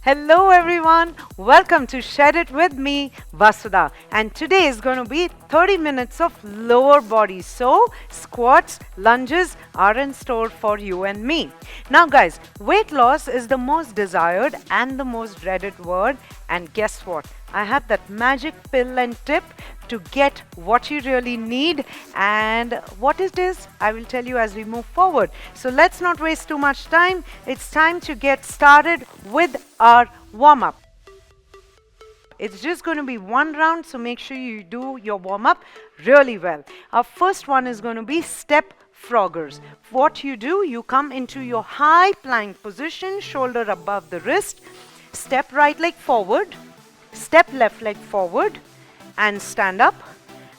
Hello everyone, welcome to Shed It with me, Vasudha. And today is going to be 30 minutes of lower body. So squats, lunges are in store for you and me. Now guys, weight loss is the most desired and the most dreaded word. And guess what? I have that magic pill and tip to get what you really need, and what it is I will tell you as we move forward. So let's not waste too much time. It's time to get started with our warm-up. It's just going to be one round, so make sure you do your warm-up really well. Our first one is going to be step froggers. What you do, you come into your high plank position, shoulder above the wrist, step right leg forward, step left leg forward, and stand up,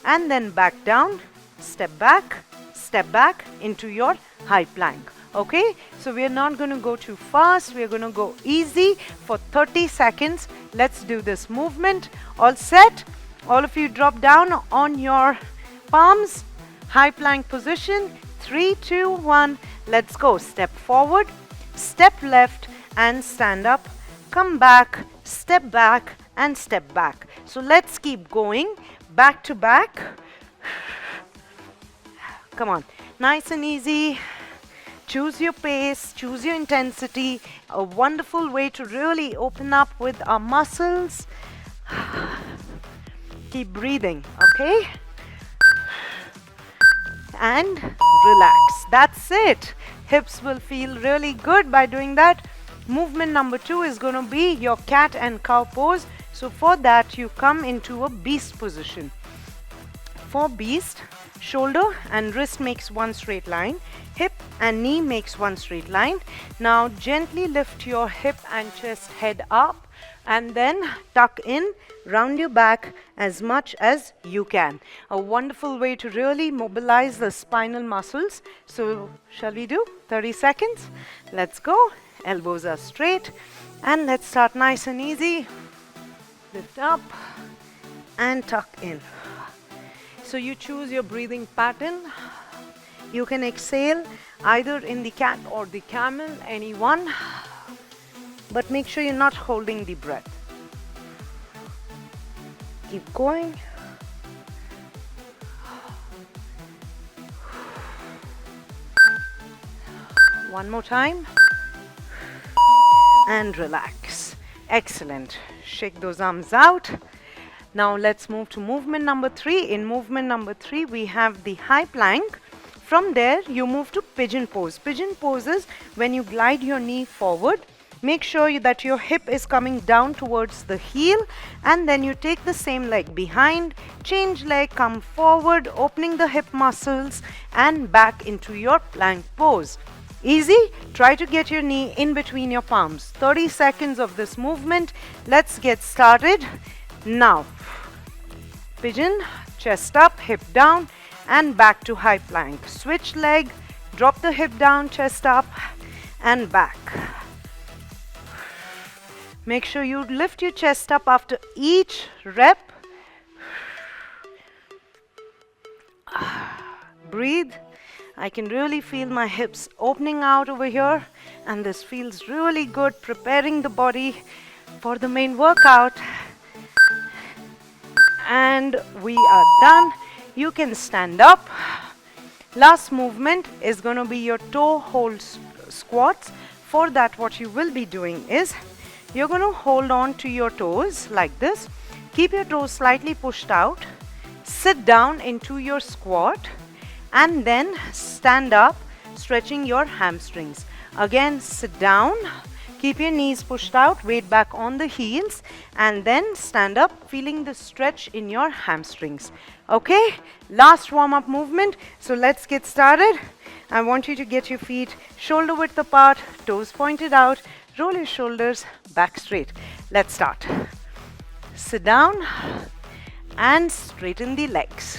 and then back down, step back into your high plank. Okay, so we are not going to go too fast, we are going to go easy for 30 seconds. Let's do this movement. All set? All of you drop down on your palms, high plank position. 3, 2, 1, let's go. Step forward, step left, and stand up. Come back, step back, and step back. So let's keep going back to back. Come on, nice and easy. Choose your pace, choose your intensity. A wonderful way to really open up with our muscles. Keep breathing, okay? And relax. That's it. Hips will feel really good by doing that. Movement number 2 is going to be your cat and cow pose. So for that, you come into a beast position. For beast, shoulder and wrist makes one straight line. Hip and knee makes one straight line. Now gently lift your hip and chest head up, and then tuck in, round your back as much as you can. A wonderful way to really mobilize the spinal muscles. So shall we do 30 seconds? Let's go. Elbows are straight, and let's start nice and easy. Lift up and tuck in. So you choose your breathing pattern. You can exhale either in the cat or the camel, any one, but make sure you're not holding the breath. Keep going. One more time. And relax. Excellent. Shake those arms out. Now let's move to movement number 3. In movement number 3, we have the high plank. From there, you move to pigeon pose. Pigeon pose is when you glide your knee forward. Make sure that your hip is coming down towards the heel, and then you take the same leg behind, change leg, come forward, opening the hip muscles, and back into your plank pose. Easy. Try to get your knee in between your palms. 30 seconds of this movement. Let's get started now. Pigeon, chest up, hip down, and back to high plank. Switch leg, drop the hip down, chest up, and back. Make sure you lift your chest up after each rep. Breathe. I can really feel my hips opening out over here, and this feels really good, preparing the body for the main workout. And we are done. You can stand up. Last movement is going to be your toe hold squats. For that, what you will be doing is you're going to hold on to your toes like this. Keep your toes slightly pushed out. Sit down into your squat, and then stand up, stretching your hamstrings. Again, sit down, keep your knees pushed out, weight back on the heels, and then stand up, feeling the stretch in your hamstrings. Okay, last warm-up movement. So let's get started. I want you to get your feet shoulder width apart, toes pointed out, roll your shoulders back straight. Let's start. Sit down and straighten the legs.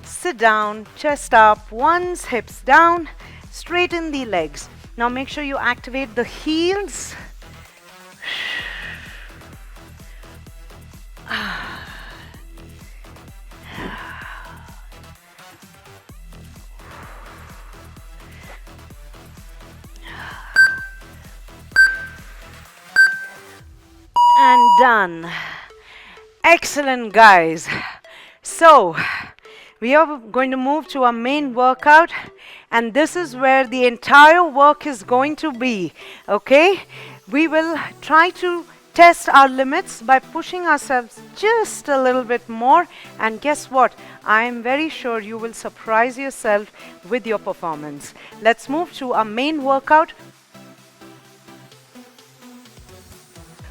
Sit down, chest up, once, hips down, straighten the legs. Now make sure you activate the heels. And done. Excellent, guys. So we are going to move to our main workout, and this is where the entire work is going to be. Okay, we will try to test our limits by pushing ourselves just a little bit more, and guess what, I am very sure you will surprise yourself with your performance. Let's move to our main workout.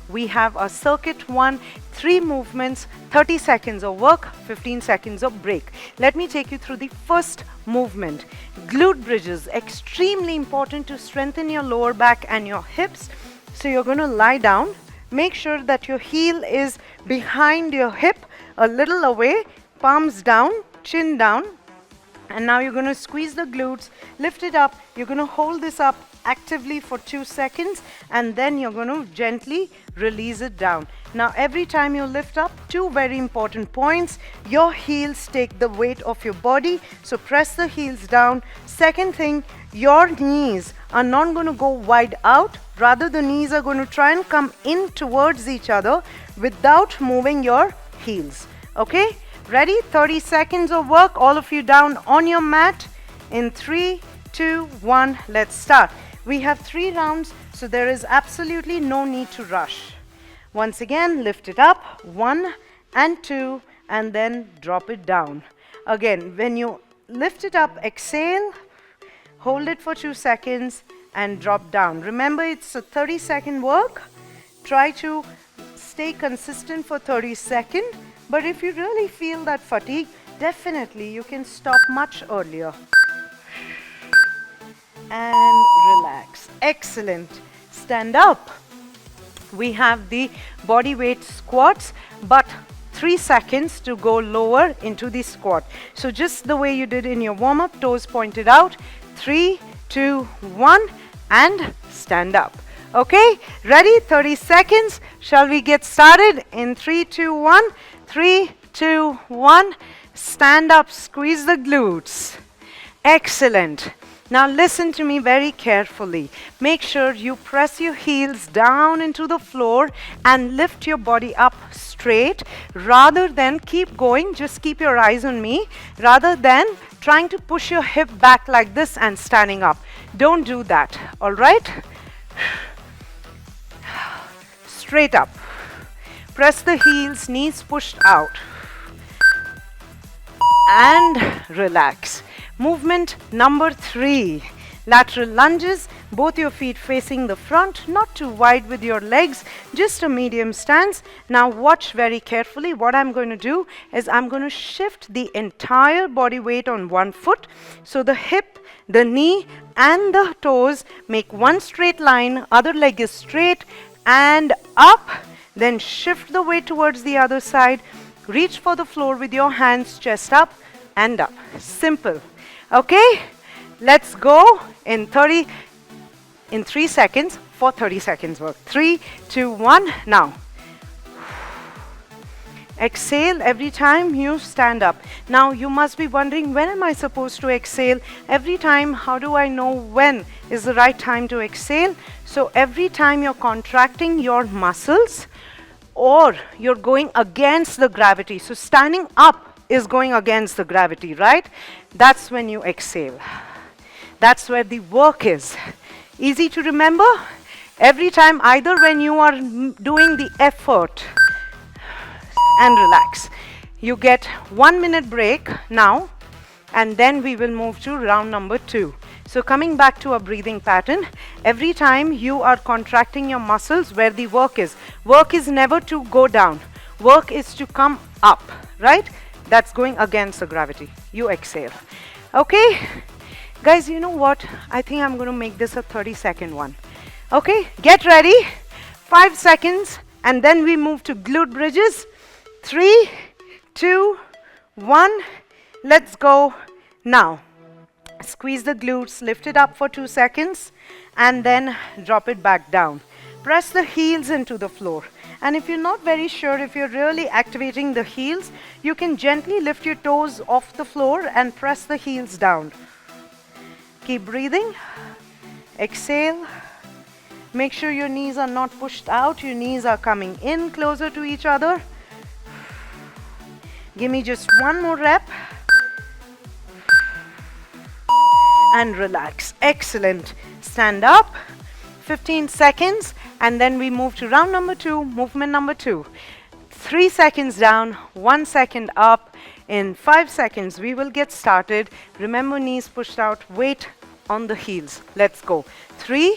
We have a circuit 1, 3 movements, 30 seconds of work, 15 seconds of break. Let me take you through the first movement. Glute bridges, extremely important to strengthen your lower back and your hips. So you're going to lie down. Make sure that your heel is behind your hip, a little away, palms down, chin down. And now you're going to squeeze the glutes, lift it up. You're going to hold this up actively for 2 seconds, and then you're going to gently release it down. Now every time you lift up, 2 very important points. Your heels take the weight of your body, so press the heels down. Second thing, your knees are not going to go wide out. Rather, the knees are going to try and come in towards each other without moving your heels. Okay? Ready? 30 seconds of work. All of you down on your mat. In 3, 2, 1, let's start. We have 3 rounds, so there is absolutely no need to rush. Once again, lift it up. 1 and 2, and then drop it down. Again, when you lift it up, exhale, hold it for 2 seconds, and drop down. Remember, it's a 30-second work. Try to stay consistent for 30 seconds. But if you really feel that fatigue, definitely you can stop much earlier. And relax. Excellent. Stand up. We have the bodyweight squats, but 3 seconds to go lower into the squat. So just the way you did in your warm-up, toes pointed out. 3, 2, 1, and stand up. Okay, ready? 30 seconds. Shall we get started? In 3, 2, 1. 3, 2, 1. Stand up, squeeze the glutes. Excellent. Now listen to me very carefully. Make sure you press your heels down into the floor and lift your body up straight. Rather than keep going, just keep your eyes on me. Rather than trying to push your hip back like this and standing up. Don't do that, all right? Straight up. Press the heels, knees pushed out. And relax. Movement number 3. Lateral lunges, both your feet facing the front, not too wide with your legs, just a medium stance. Now watch very carefully. What I'm going to do is I'm going to shift the entire body weight on one foot. So the hip, the knee, and the toes make one straight line, other leg is straight, and up. Then shift the weight towards the other side. Reach for the floor with your hands, chest up and up. Simple. Okay? Let's go in 3 seconds for 30 seconds work. 3, 2, 1. Now. Exhale every time you stand up. Now you must be wondering, when am I supposed to exhale? Every time, how do I know when is the right time to exhale? So every time you're contracting your muscles or you're going against the gravity. So standing up is going against the gravity, right? That's when you exhale. That's where the work is. Easy to remember? Every time, either when you are doing the effort and relax. You get 1 minute break now, and then we will move to round number 2. So coming back to a breathing pattern, every time you are contracting your muscles where the work is never to go down. Work is to come up, right? That's going against the gravity. You exhale. Okay? Guys, you know what? I think I'm going to make this a 30-second one. Okay? Get ready. 5 seconds, and then we move to glute bridges. 3, 2, 1. Let's go. Now, squeeze the glutes, lift it up for 2 seconds, and then drop it back down. Press the heels into the floor. And if you're not very sure if you're really activating the heels, you can gently lift your toes off the floor and press the heels down. Keep breathing. Exhale. Make sure your knees are not pushed out. Your knees are coming in closer to each other. Give me just one more rep. And relax. Excellent. Stand up. 15 seconds. And then we move to round number 2, movement number 2. 3 seconds down, 1 second up. In 5 seconds, we will get started. Remember, knees pushed out, weight on the heels. Let's go. 3,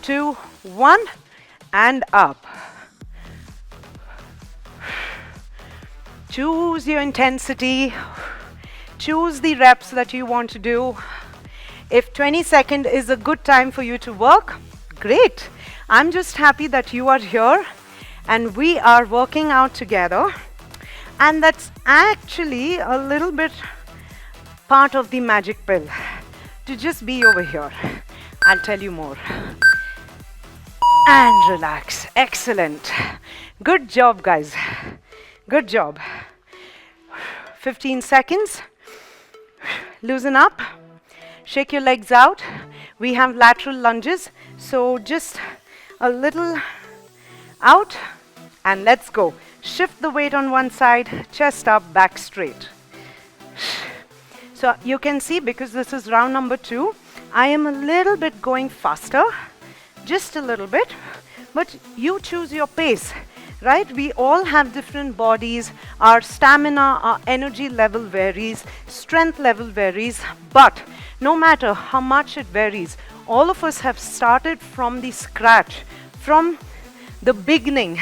2, 1, and up. Choose your intensity. Choose the reps that you want to do. If 20 seconds is a good time for you to work, great. I'm just happy that you are here and we are working out together. And that's actually a little bit part of the magic pill, to just be over here. I'll tell you more. And relax. Excellent. Good job, guys. Good job. 15 seconds. Loosen up. Shake your legs out. We have lateral lunges. So just a little out and let's go. Shift the weight on one side, chest up, back straight. So you can see, because this is round number 2, I am a little bit going faster, just a little bit, but you choose your pace, right? We all have different bodies. Our stamina, our energy level varies, strength level varies, but no matter how much it varies, all of us have started from the scratch, from the beginning.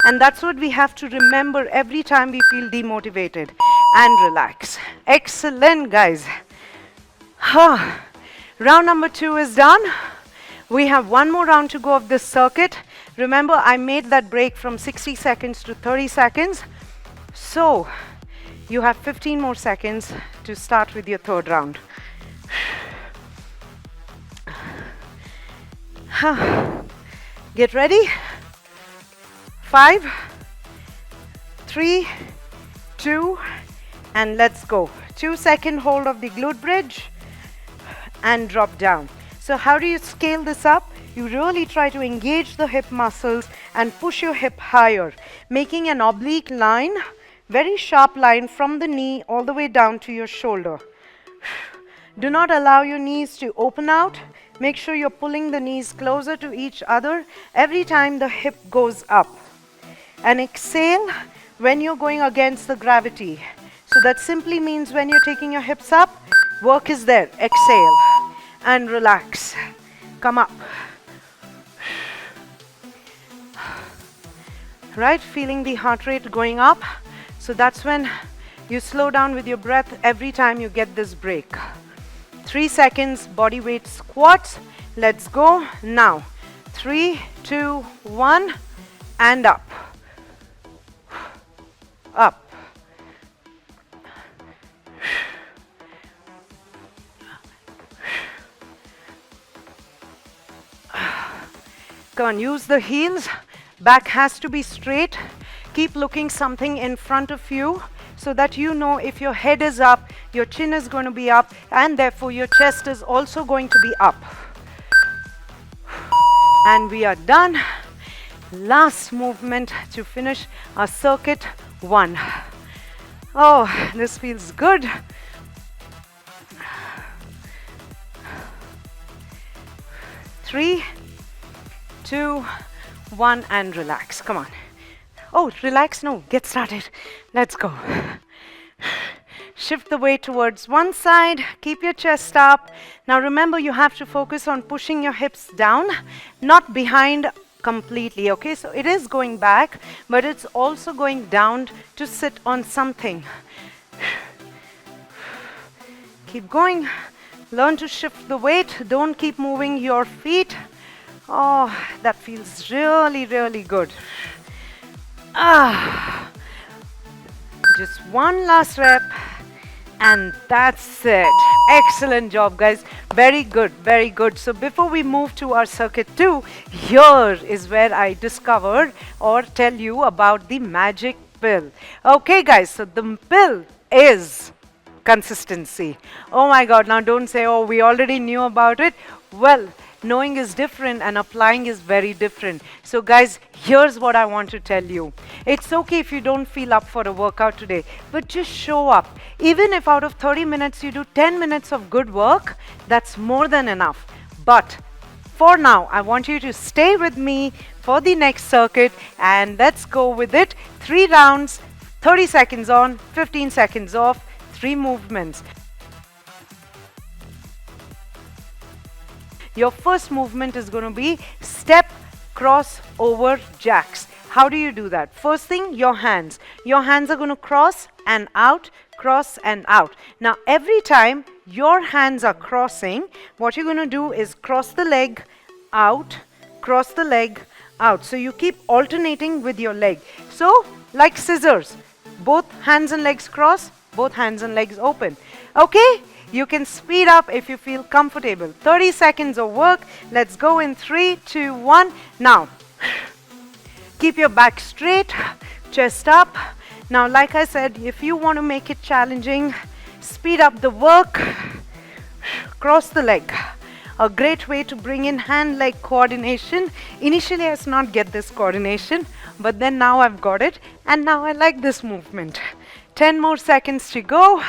And that's what we have to remember every time we feel demotivated. And relax. Excellent, guys. Round number 2 is done. We have one more round to go of this circuit. Remember, I made that break from 60 seconds to 30 seconds. So you have 15 more seconds to start with your third round. Get ready. 5, 3, 2, and let's go. 2-second hold of the glute bridge and drop down. So how do you scale this up? You really try to engage the hip muscles and push your hip higher, making an oblique line, very sharp line from the knee all the way down to your shoulder. Do not allow your knees to open out. Make sure you're pulling the knees closer to each other every time the hip goes up. And exhale when you're going against the gravity. So that simply means when you're taking your hips up, work is there. Exhale and relax. Come up. Right, feeling the heart rate going up. So that's when you slow down with your breath every time you get this break. 3 seconds, bodyweight squats. Let's go now. 3, 2, 1, and up. Up. Come on, use the heels. Back has to be straight. Keep looking something in front of you so that you know if your head is up, your chin is going to be up, and therefore your chest is also going to be up. And we are done. Last movement to finish our circuit 1. Oh, this feels good. Three, 2, 1, and relax. Come on. Oh, relax. No, get started. Let's go. Shift the weight towards one side. Keep your chest up. Now remember, you have to focus on pushing your hips down, not behind completely. Okay, so it is going back, but it's also going down to sit on something. Keep going. Learn to shift the weight. Don't keep moving your feet. Oh, that feels really, really good. Just one last rep, and that's it. Excellent job, guys. Very good, very good. So before we move to our circuit 2, here is where I discovered or tell you about the magic pill. Okay, guys, so the pill is consistency. Oh my God, now don't say, oh, we already knew about it. Well, Knowing is different and applying is very different. So guys, here's what I want to tell you. It's okay if you don't feel up for a workout today, but just show up. Even if out of 30 minutes you do 10 minutes of good work, that's more than enough. But for now, I want you to stay with me for the next circuit, and let's go with it. 3 rounds, 30 seconds on, 15 seconds off, 3 movements. Your first movement is going to be step, cross, over, jacks. How do you do that? First thing, your hands. Your hands are going to cross and out, cross and out. Now, every time your hands are crossing, what you're going to do is cross the leg, out, cross the leg, out. So you keep alternating with your leg. So, like scissors, both hands and legs cross, both hands and legs open. Okay? You can speed up if you feel comfortable. 30 seconds of work. Let's go in 3, 2, 1. Now, keep your back straight, chest up. Now, like I said, if you want to make it challenging, speed up the work, cross the leg. A great way to bring in hand-leg coordination. Initially, I did not get this coordination, but then now I've got it, and now I like this movement. 10 more seconds to go.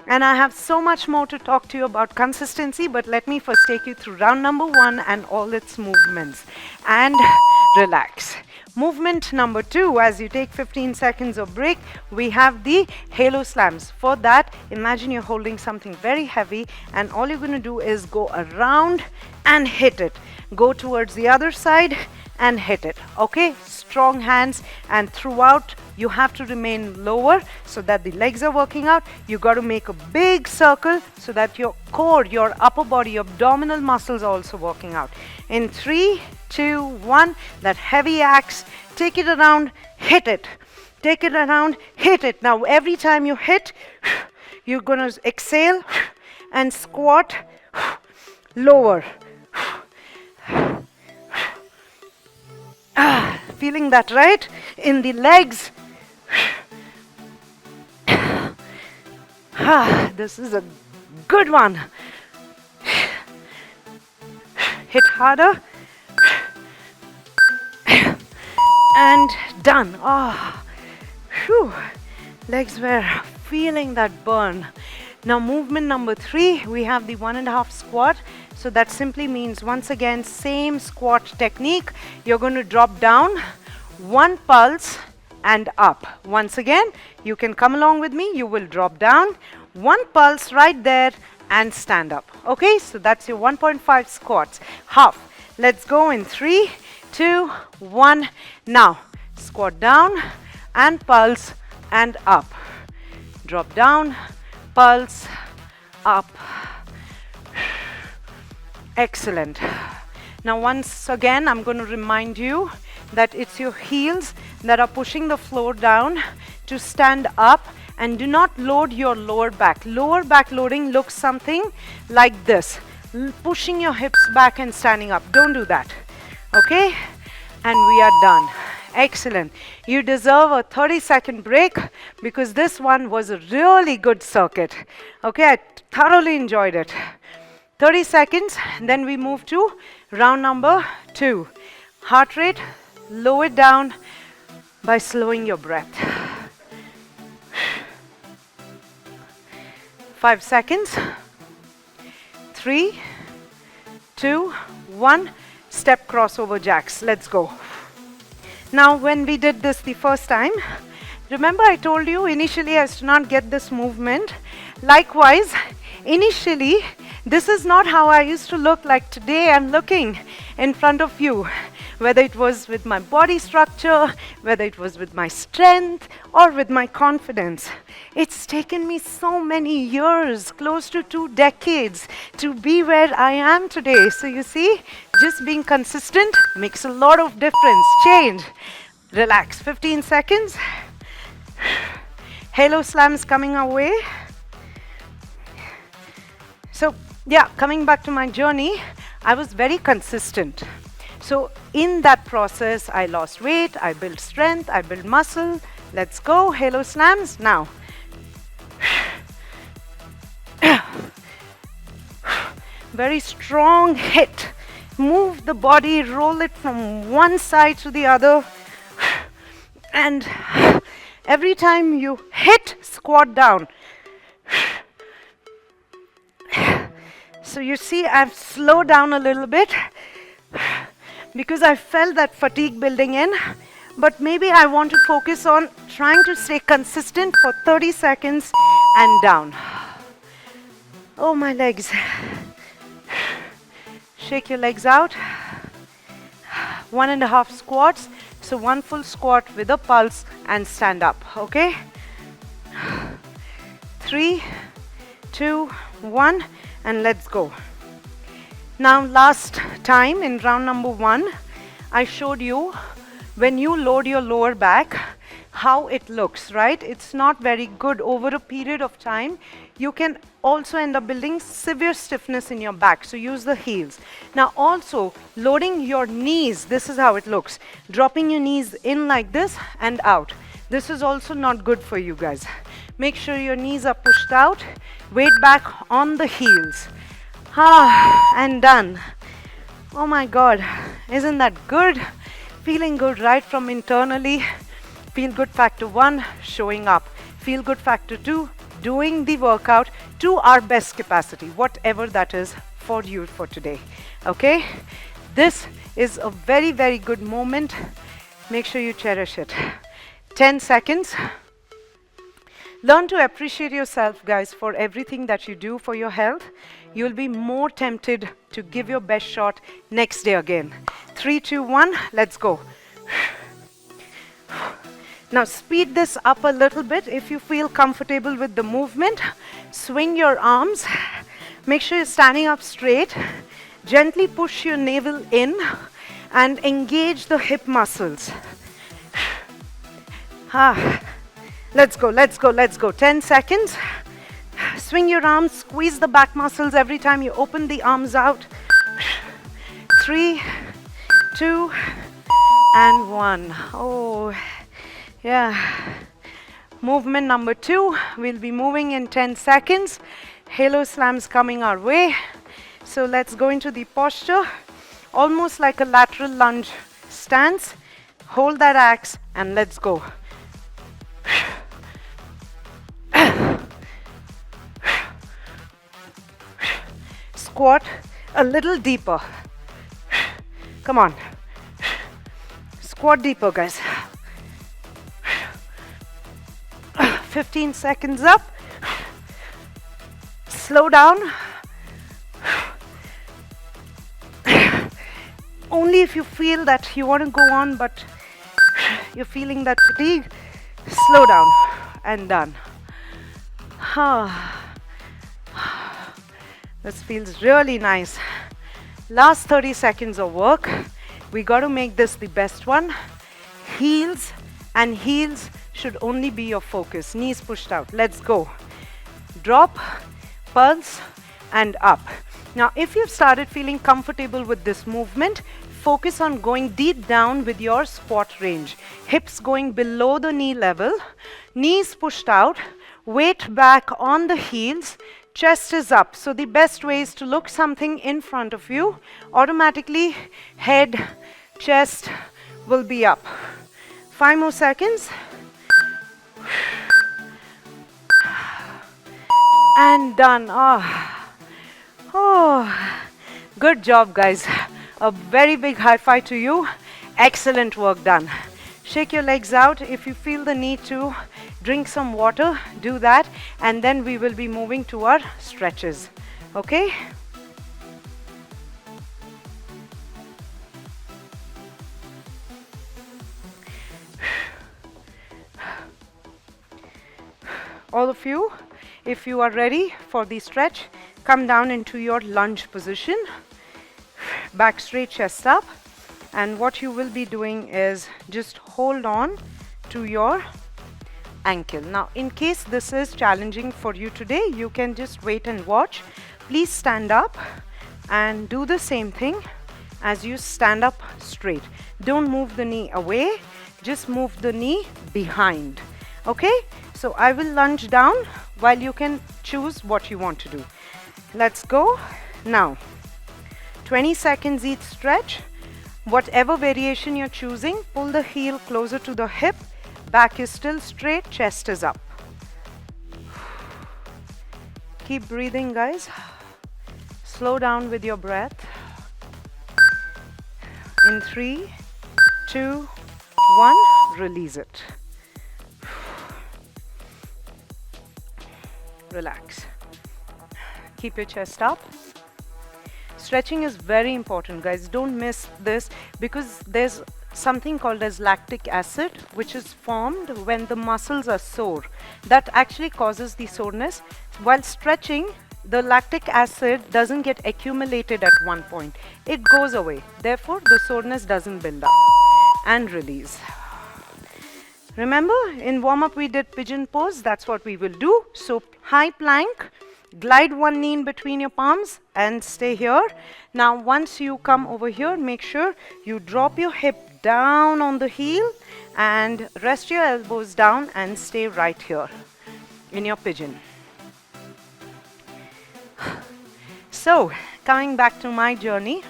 And I have so much more to talk to you about consistency, but let me first take you through round number 1 and all its movements. And relax. Movement number 2, as you take 15 seconds of break, we have the halo slams. For that, imagine you're holding something very heavy, and all you're going to do is go around and hit it. Go towards the other side and hit it. Okay? Strong hands, and throughout you have to remain lower so that the legs are working out. You got to make a big circle so that your core, your upper body, abdominal muscles are also working out. In 3, 2, 1, that heavy axe, take it around, hit it. Take it around, hit it. Now every time you hit, you're going to exhale and squat lower. Feeling that, right? In the legs. This is a good one. Hit harder. And done. Whew. Legs were feeling that burn. Now movement number 3, we have the 1.5 squat. So that simply means, once again, same squat technique. You're going to drop down, 1 pulse and up. Once again, you can come along with me. You will drop down, 1 pulse right there and stand up. Okay, so that's your 1.5 squats. Half. Let's go in 3, 2, 1. Now, squat down and pulse and up. Drop down, pulse, up. Excellent. Now once again, I'm going to remind you that it's your heels that are pushing the floor down to stand up, and do not load your lower back. Lower back loading looks something like this. Pushing your hips back and standing up. Don't do that. Okay? And we are done. Excellent. You deserve a 30-second break because this one was a really good circuit. Okay, I thoroughly enjoyed it. 30 seconds, then we move to round number 2. Heart rate, lower it down by slowing your breath. 5 seconds. 3, 2, 1. Step crossover jacks. Let's go. Now, when we did this the first time, remember I told you initially I did not get this movement. Likewise, initially, this is not how I used to look like today I'm looking in front of you. Whether it was with my body structure, whether it was with my strength, or with my confidence. It's taken me so many years, close to 2 decades, to be where I am today. So you see, just being consistent makes a lot of difference. Change. Relax. 15 seconds. Halo slams coming our way. So, yeah, coming back to my journey, I was very consistent. So in that process, I lost weight, I built strength, I built muscle. Let's go, halo slams now. Very strong hit. Move the body, roll it from one side to the other. And every time you hit, squat down. So you see, I've slowed down a little bit because I felt that fatigue building in. But maybe I want to focus on trying to stay consistent for 30 seconds and down. Oh, my legs. Shake your legs out. 1.5 squats. So 1 full squat with a pulse and stand up. Okay? 3, 2, 1, and let's go. Now, last time in round number 1, I showed you when you load your lower back, how it looks, right? It's not very good over a period of time. You can also end up building severe stiffness in your back, so use the heels. Now also, loading your knees, this is how it looks. Dropping your knees in like this and out. This is also not good for you guys. Make sure your knees are pushed out, weight back on the heels. And done. Oh my God, isn't that good? Feeling good right from internally. Feel good factor 1, showing up. Feel good factor 2, doing the workout to our best capacity, whatever that is for you for today. Okay? This is a very, very good moment. Make sure you cherish it. 10 seconds. Learn to appreciate yourself, guys, for everything that you do for your health. You'll be more tempted to give your best shot next day again. 3, 2, 1, let's go. Now speed this up a little bit if you feel comfortable with the movement. Swing your arms. Make sure you're standing up straight. Gently push your navel in and engage the hip muscles. Let's go, let's go, let's go. 10 seconds. Swing your arms, squeeze the back muscles every time you open the arms out. 3, 2, and 1. Oh, yeah. Movement number 2. We'll be moving in 10 seconds. Halo slams coming our way. So let's go into the posture. Almost like a lateral lunge stance. Hold that axe and let's go. Squat a little deeper. Come on. Squat deeper, guys. 15 seconds up. Slow down. Only if you feel that you want to go on, but you're feeling that fatigue, slow down and done. This feels really nice. Last 30 seconds of work. We got to make this the best one. Heels and heels should only be your focus. Knees pushed out. Let's go. Drop, pulse, and up. Now, if you've started feeling comfortable with this movement, focus on going deep down with your squat range. Hips going below the knee level, knees pushed out, weight back on the heels, chest is up. So the best way is to look something in front of you. Automatically, head, chest will be up. 5 more seconds. And done. Good job, guys. A very big high five to you. Excellent work done. Shake your legs out. If you feel the need to drink some water, do that. And then we will be moving to our stretches. Okay? All of you, if you are ready for the stretch, come down into your lunge position. Back straight, chest up. And what you will be doing is just hold on to your ankle. Now, in case this is challenging for you today, you can just wait and watch. Please stand up and do the same thing as you stand up straight. Don't move the knee away, just move the knee behind. Okay? So I will lunge down while you can choose what you want to do. Let's go. Now, 20 seconds each stretch. Whatever variation you're choosing, pull the heel closer to the hip. Back is still straight, chest is up. Keep breathing, guys. Slow down with your breath. In 3, 2, 1, release it. Relax. Keep your chest up. Stretching is very important, guys. Don't miss this, because there's something called as lactic acid, which is formed when the muscles are sore. That actually causes the soreness. While stretching, the lactic acid doesn't get accumulated at one point. It goes away. Therefore, the soreness doesn't build up. And release. Remember, in warm-up we did pigeon pose. That's what we will do. So, high plank. Glide one knee in between your palms and stay here. Now, once you come over here, make sure you drop your hip down on the heel and rest your elbows down and stay right here in your pigeon. So, coming back to my journey,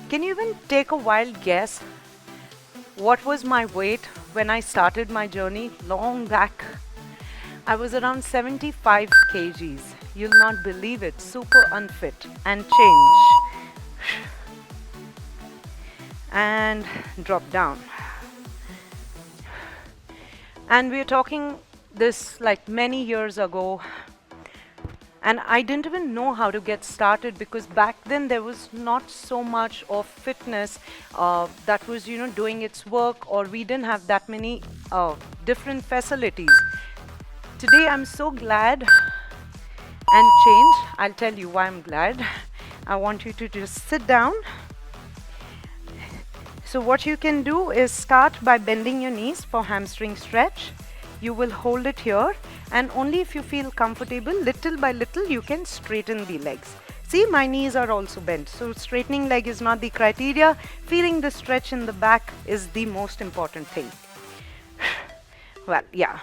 can you even take a wild guess what was my weight when I started my journey long back? I was around 75 kgs. You'll not believe it. Super unfit. And change. And drop down. And we're talking this like many years ago. And I didn't even know how to get started, because back then there was not so much of fitness that was, doing its work, or we didn't have that many different facilities. Today I'm so glad and change. I'll tell you why I'm glad. I want you to just sit down. So what you can do is start by bending your knees for hamstring stretch. You will hold it here, and only if you feel comfortable, little by little, you can straighten the legs. See, my knees are also bent. So straightening leg is not the criteria. Feeling the stretch in the back is the most important thing. Well, yeah.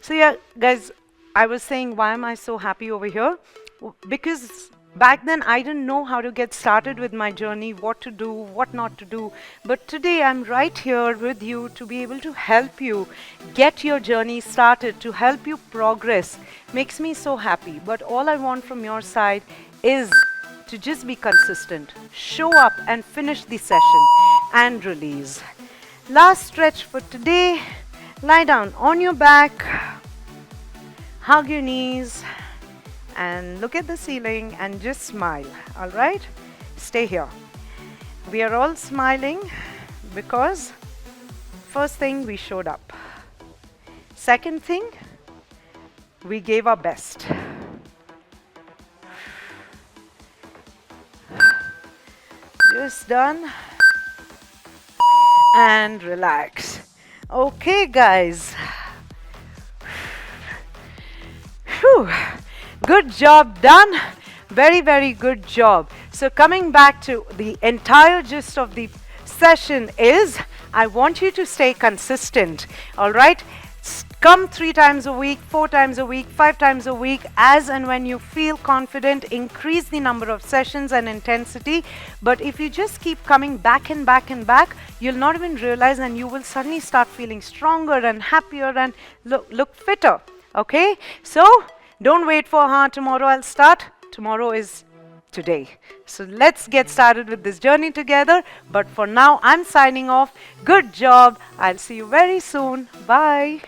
So yeah, guys, I was saying, why am I so happy over here? Because back then I didn't know how to get started with my journey, what to do, what not to do. But today I'm right here with you to be able to help you get your journey started, to help you progress. Makes me so happy. But all I want from your side is to just be consistent. Show up and finish the session and release. Last stretch for today. Lie down on your back, hug your knees, and look at the ceiling and just smile, all right? Stay here. We are all smiling because first thing, we showed up. Second thing, we gave our best. Just done. And relax. Okay, guys. Whew. Good job done. Very, very good job. So coming back to the entire gist of the session is, I want you to stay consistent. All right? Come 3 times a week, 4 times a week, 5 times a week, as and when you feel confident. Increase the number of sessions and intensity. But if you just keep coming back and back and back, you'll not even realize, and you will suddenly start feeling stronger and happier and look fitter. Okay? So don't wait for tomorrow I'll start. Tomorrow is today. So let's get started with this journey together. But for now, I'm signing off. Good job. I'll see you very soon. Bye.